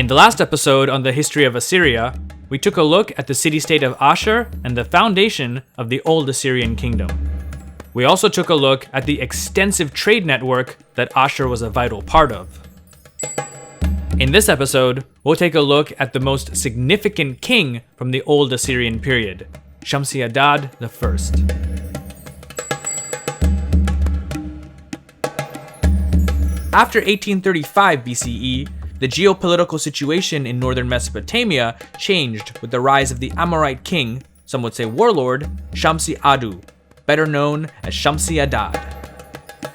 In the last episode on the history of Assyria, we took a look at the city-state of Ashur and the foundation of the Old Assyrian Kingdom. We also took a look at the extensive trade network that Ashur was a vital part of. In this episode, we'll take a look at the most significant king from the Old Assyrian period, Shamshi-Adad I. After 1835 BCE, the geopolitical situation in northern Mesopotamia changed with the rise of the Amorite king, some would say warlord, Shamshi-Addu, better known as Shamshi-Adad.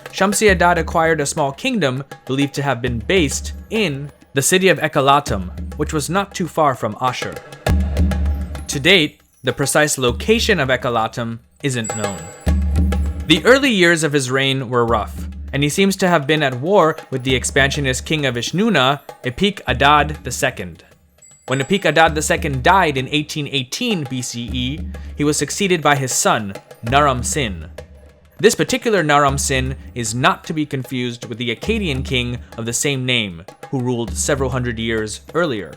Shamshi-Adad acquired a small kingdom believed to have been based in the city of Ekalatum, which was not too far from Ashur. To date, the precise location of Ekalatum isn't known. The early years of his reign were rough, and he seems to have been at war with the expansionist king of Ishnuna, Ishme-Adad II. When Ishme-Adad II died in 1818 BCE, he was succeeded by his son, Naram-Sin. This particular Naram-Sin is not to be confused with the Akkadian king of the same name, who ruled several hundred years earlier.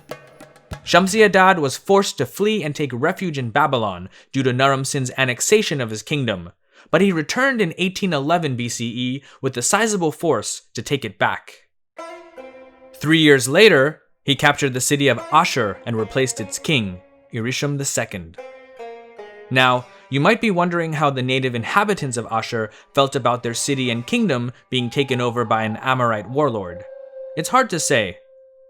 Shamshi-Adad was forced to flee and take refuge in Babylon due to Naram-Sin's annexation of his kingdom, but he returned in 1811 BCE with a sizable force to take it back. 3 years later, he captured the city of Ashur and replaced its king, Ishme II. Now, you might be wondering how the native inhabitants of Ashur felt about their city and kingdom being taken over by an Amorite warlord. It's hard to say.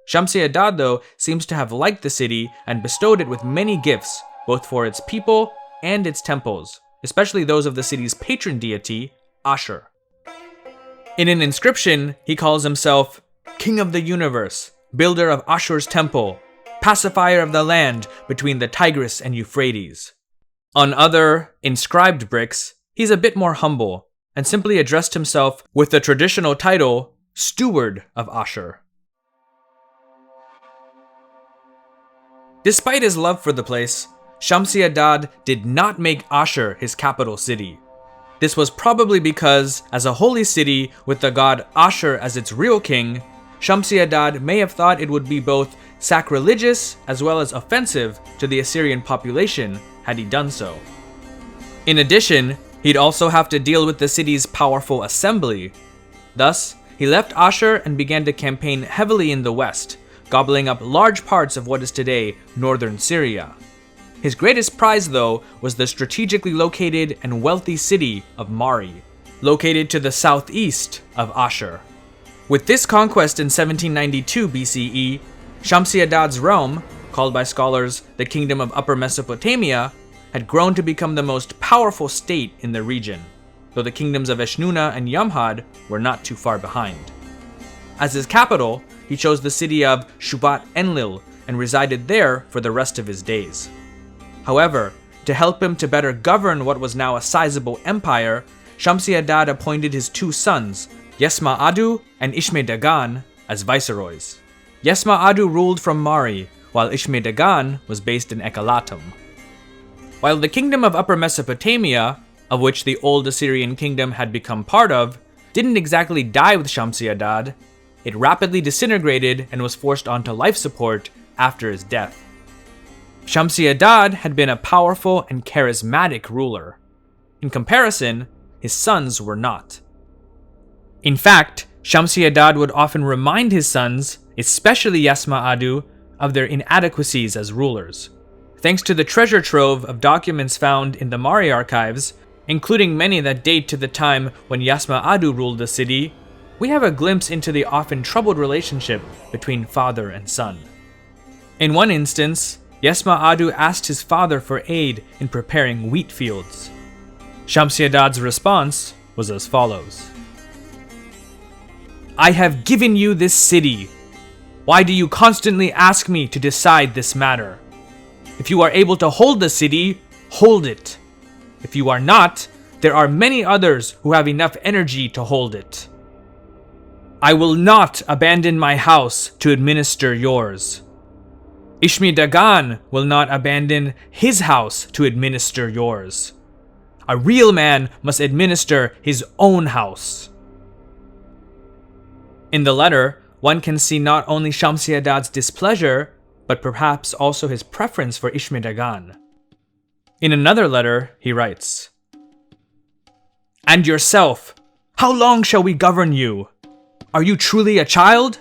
Shamshi-Adad, though, seems to have liked the city and bestowed it with many gifts, both for its people and its temples, especially those of the city's patron deity, Ashur. In an inscription, he calls himself King of the Universe, builder of Ashur's temple, pacifier of the land between the Tigris and Euphrates. On other, inscribed bricks, he's a bit more humble, and simply addressed himself with the traditional title, Steward of Ashur. Despite his love for the place, Shamshi-Adad did not make Ashur his capital city. This was probably because, as a holy city with the god Ashur as its real king, Shamshi-Adad may have thought it would be both sacrilegious as well as offensive to the Assyrian population had he done so. In addition, he'd also have to deal with the city's powerful assembly. Thus, he left Ashur and began to campaign heavily in the west, gobbling up large parts of what is today northern Syria. His greatest prize, though, was the strategically located and wealthy city of Mari, located to the southeast of Ashur. With this conquest in 1792 BCE, Shamshi-Adad's realm, called by scholars the Kingdom of Upper Mesopotamia, had grown to become the most powerful state in the region, though the kingdoms of Eshnuna and Yamhad were not too far behind. As his capital, he chose the city of Shubat-Enlil and resided there for the rest of his days. However, to help him to better govern what was now a sizable empire, Shamshi-Adad appointed his two sons, Yasmah-Addu and Ishme-Dagan, as viceroys. Yasmah-Addu ruled from Mari, while Ishme-Dagan was based in Ekalatum. While the kingdom of Upper Mesopotamia, of which the Old Assyrian Kingdom had become part of, didn't exactly die with Shamshi-Adad, it rapidly disintegrated and was forced onto life support after his death. Shamshi-Adad had been a powerful and charismatic ruler. In comparison, his sons were not. In fact, Shamshi-Adad would often remind his sons, especially Yasmah-Addu, of their inadequacies as rulers. Thanks to the treasure trove of documents found in the Mari archives, including many that date to the time when Yasmah-Addu ruled the city, we have a glimpse into the often troubled relationship between father and son. In one instance, Yasmah-Addu asked his father for aid in preparing wheat fields. Shamshi-Adad's response was as follows: "I have given you this city. Why do you constantly ask me to decide this matter? If you are able to hold the city, hold it. If you are not, there are many others who have enough energy to hold it. I will not abandon my house to administer yours. Ishme-Dagan will not abandon his house to administer yours. A real man must administer his own house." In the letter, one can see not only Shamshi-Adad's displeasure, but perhaps also his preference for Ishme-Dagan. In another letter, he writes, "And yourself, how long shall we govern you? Are you truly a child?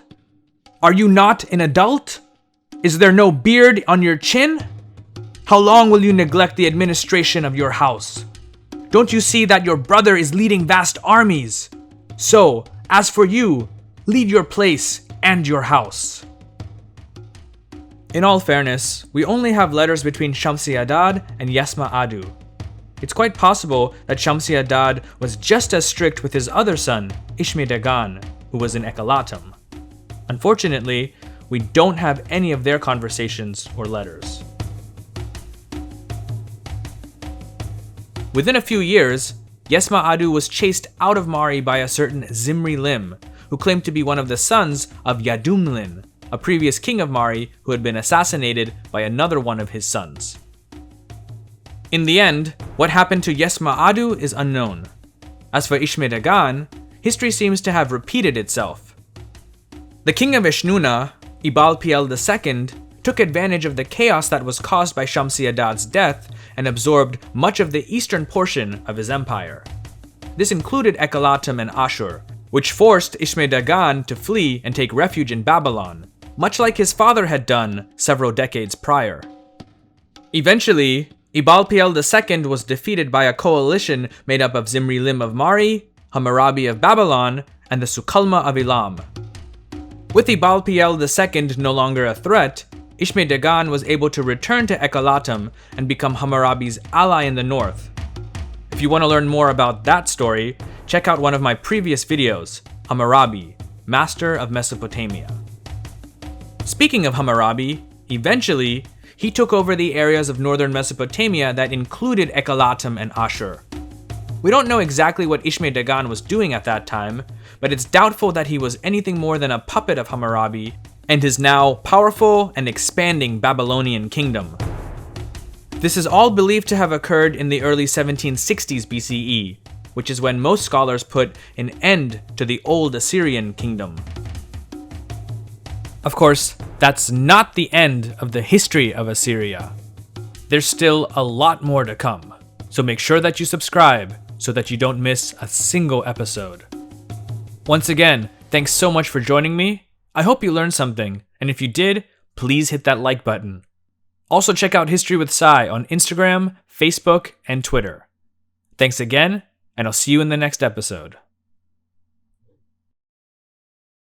Are you not an adult? Is there no beard on your chin? How long will you neglect the administration of your house? Don't you see that your brother is leading vast armies? So, as for you, lead your place and your house." In all fairness, we only have letters between Shamshi-Adad and Yasmah-Addu. It's quite possible that Shamshi-Adad was just as strict with his other son, Ishme-Dagan, who was in Ekalatum. Unfortunately, we don't have any of their conversations or letters. Within a few years, Yasmah-Addu was chased out of Mari by a certain Zimri-Lim, who claimed to be one of the sons of Yadum-Lim, a previous king of Mari who had been assassinated by another one of his sons. In the end, what happened to Yasmah-Addu is unknown. As for Ishme-Dagan, history seems to have repeated itself. The king of Eshnunna, Ibal-Piel II, took advantage of the chaos that was caused by Shamshi-Adad's death and absorbed much of the eastern portion of his empire. This included Ekalatum and Ashur, which forced Ishme-Dagan to flee and take refuge in Babylon, much like his father had done several decades prior. Eventually, Ibal-Piel II was defeated by a coalition made up of Zimri-Lim of Mari, Hammurabi of Babylon, and the Sukalma of Elam. With Ibal-Piel II no longer a threat, Ishme-Dagan was able to return to Ekalatum and become Hammurabi's ally in the north. If you want to learn more about that story, check out one of my previous videos, Hammurabi, Master of Mesopotamia. Speaking of Hammurabi, eventually, he took over the areas of northern Mesopotamia that included Ekalatum and Ashur. We don't know exactly what Ishme-Dagan was doing at that time, but it's doubtful that he was anything more than a puppet of Hammurabi and his now powerful and expanding Babylonian kingdom. This is all believed to have occurred in the early 1760s BCE, which is when most scholars put an end to the old Assyrian kingdom. Of course, that's not the end of the history of Assyria. There's still a lot more to come, so make sure that you subscribe so that you don't miss a single episode. Once again, thanks so much for joining me. I hope you learned something, and if you did, please hit that like button. Also check out History with Sai on Instagram, Facebook, and Twitter. Thanks again, and I'll see you in the next episode.